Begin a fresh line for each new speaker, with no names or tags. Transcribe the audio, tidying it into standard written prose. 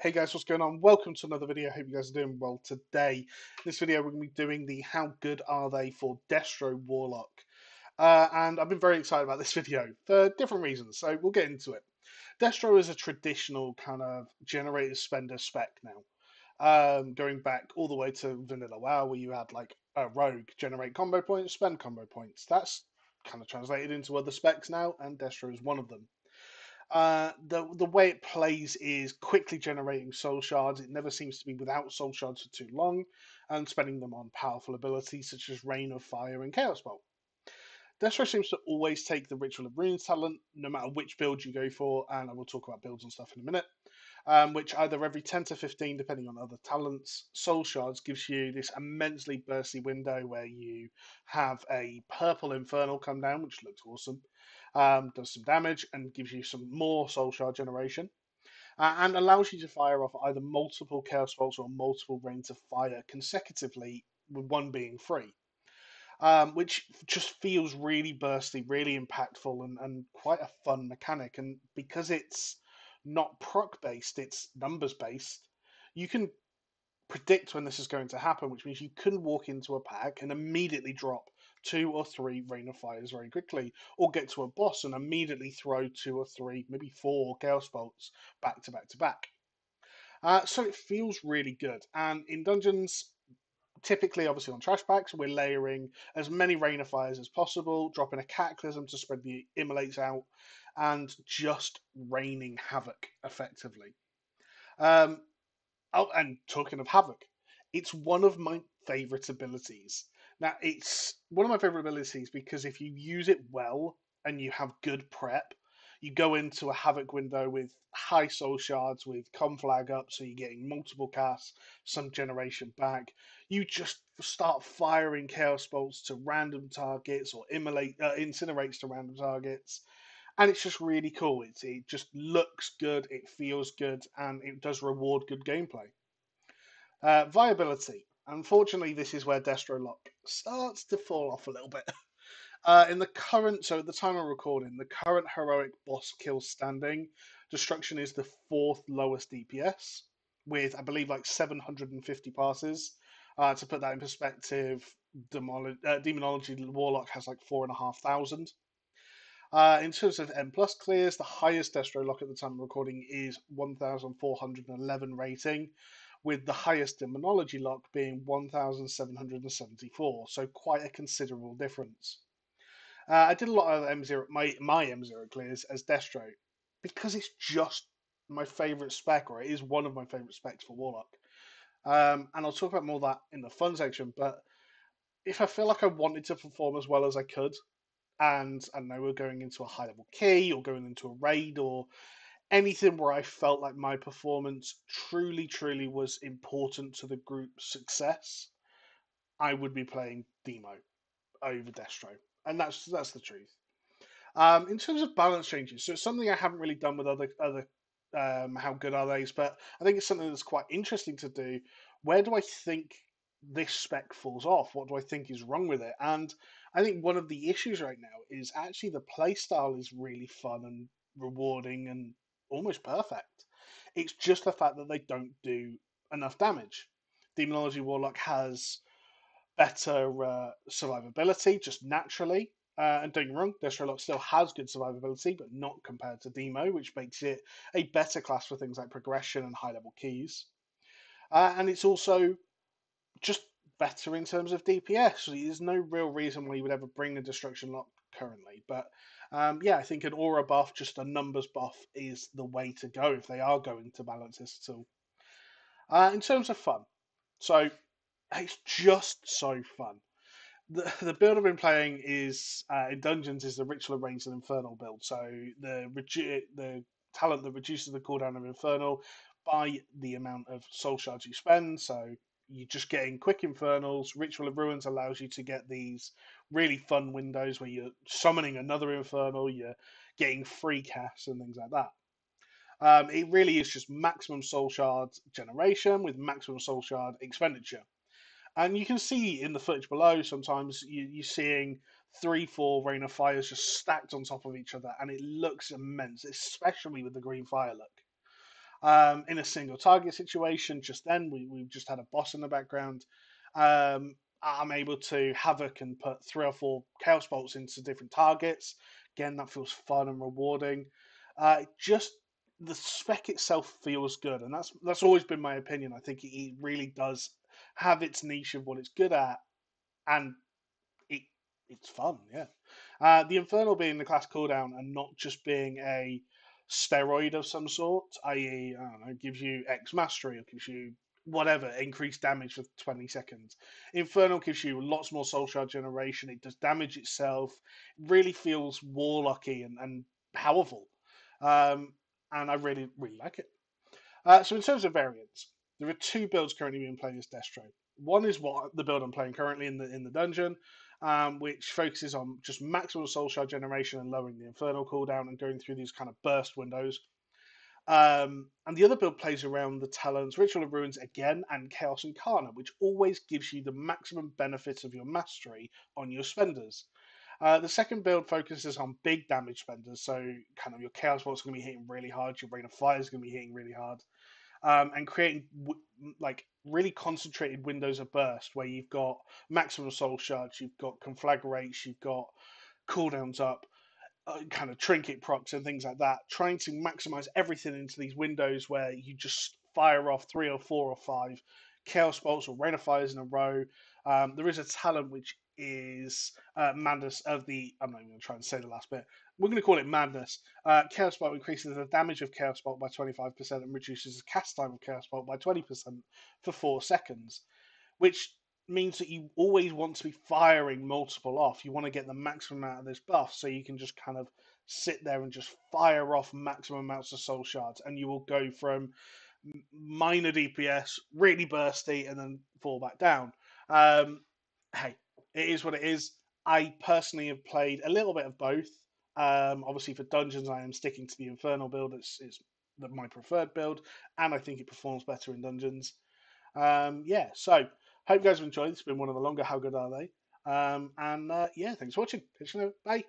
Hey guys, what's going on? Welcome to another video. Hope you guys are doing well today. In this video, we're going to be doing the how good are they for Destro Warlock. And I've been very excited about this video for different reasons, so we'll get into it. Destro is a traditional kind of generator spender spec now. Going back all the way to Vanilla WoW, where you had like a rogue generate combo points, spend combo points. That's kind of translated into other specs now, and Destro is one of them. The way it plays is quickly generating soul shards. It never seems to be without soul shards for too long, and spending them on powerful abilities such as Rain of Fire and Chaos Bolt. Destro seems to always take the Ritual of Runes talent, no matter which build you go for, and I will talk about builds and stuff in a minute. Which either every 10 to 15, depending on other talents, Soul Shards gives you this immensely bursty window where you have a purple Infernal come down, which looks awesome, does some damage, and gives you some more Soul Shard generation, and allows you to fire off either multiple Chaos Bolts or multiple Rains of Fire consecutively, with one being free. Which just feels really bursty, really impactful, and quite a fun mechanic. And because it's not proc based, it's numbers based, you can predict when this is going to happen, which means you can walk into a pack and immediately drop two or three Rain of Fires very quickly, or get to a boss and immediately throw two or three, maybe four Chaos Bolts back to back to back. So it feels really good. And in dungeons, typically, obviously, on trash packs, we're layering as many Rain of Fires as possible, dropping a Cataclysm to spread the immolates out, and just raining havoc effectively. Um, oh, and talking of havoc, it's one of my favorite abilities. Now, it's one of my favorite abilities because if you use it well and you have good prep, you go into a havoc window with high soul shards, with conflag up, so you're getting multiple casts, some generation back. You just start firing chaos bolts to random targets or incinerates to random targets, and it's just really cool. It just looks good, it feels good, and it does reward good gameplay. Viability. Unfortunately, this is where Destro Lock starts to fall off a little bit. So at the time of recording, the current heroic boss kill standing, destruction is the fourth lowest DPS, with I believe like 750 passes. To put that in perspective, Demonology Warlock has like 4,500. In terms of M plus clears, the highest Destro Lock at the time of recording is 1,411 rating, with the highest Demonology Lock being 1,774. So quite a considerable difference. I did a lot of M0, my M0 clears as Destro because it's just my favourite spec, or it is one of my favourite specs for Warlock. And I'll talk about more of that in the fun section. But if I feel like I wanted to perform as well as I could, and I don't know, we're going into a high level key or going into a raid or anything where I felt like my performance truly was important to the group's success, I would be playing Demo over Destro. And that's the truth. In terms of balance changes, so it's something I haven't really done with other how good are they, but I think it's something that's quite interesting to do. Where do I think this spec falls off? What do I think is wrong with it? And I think one of the issues right now is actually the playstyle is really fun and rewarding and almost perfect. It's just the fact that they don't do enough damage. Demonology Warlock has better survivability just naturally. And don't get me wrong, Destrolock still has good survivability, but not compared to Demo, which makes it a better class for things like progression and high level keys. And it's also just better in terms of DPS. There's no real reason why you would ever bring a Destruction Lock currently. But yeah, I think an aura buff, just a numbers buff, is the way to go if they are going to balance this at all. In terms of fun, so it's just so fun. The build I've been playing is in dungeons is the Ritual of Rains and Infernal build. So the talent that reduces the cooldown of Infernal by the amount of soul shards you spend. So you're just getting quick Infernals. Ritual of Ruins allows you to get these really fun windows where you're summoning another Infernal, you're getting free casts and things like that. It really is just maximum soul shard generation with maximum soul shard expenditure. And you can see in the footage below, sometimes you're seeing three, four Rain of Fires just stacked on top of each other, and it looks immense, especially with the green fire look. In a single target situation, just then we just had a boss in the background. I'm able to havoc and put 3 or 4 chaos bolts into different targets. Again, that feels fun and rewarding. Just the spec itself feels good, and that's always been my opinion. I think it really does have its niche of what it's good at, and it it's fun. Yeah, the Infernal being the class cooldown and not just being a steroid of some sort, i.e., I don't know, gives you X mastery or gives you whatever, increased damage for 20 seconds. Infernal gives you lots more soul shard generation, it does damage itself, it really feels warlocky and powerful. Um, and I really, really like it. So in terms of variants, there are 2 builds currently being played as Destro. One is what the build I'm playing currently in the dungeon, which focuses on just maximum soul shard generation and lowering the infernal cooldown and going through these kind of burst windows. And the other build plays around the talents Ritual of Ruins again and Chaos Incarnate, which always gives you the maximum benefit of your mastery on your spenders. The second build focuses on big damage spenders, so kind of your Chaos Bolt's going to be hitting really hard, your Rain of Fire is going to be hitting really hard, and creating like really concentrated windows of burst where you've got maximum soul shards, you've got conflagrates, you've got cooldowns up, kind of trinket procs and things like that, trying to maximize everything into these windows where you just fire off 3 or 4 or 5 chaos bolts or rain of fires in a row. There is a talent which is madness of the. I'm not even going to try and say the last bit. We're going to call it madness. Chaos bolt increases the damage of chaos bolt by 25% and reduces the cast time of chaos bolt by 20% for 4 seconds, which means that you always want to be firing multiple off. You want to get the maximum out of this buff, so you can just kind of sit there and just fire off maximum amounts of soul shards, and you will go from minor DPS, really bursty, and then fall back down. Hey, it is what it is. I personally have played a little bit of both. Obviously, for dungeons, I am sticking to the Infernal build. It's my preferred build, and I think it performs better in dungeons. Yeah, so hope you guys have enjoyed. It's been one of the longer How Good Are They? And yeah, thanks for watching. Bye.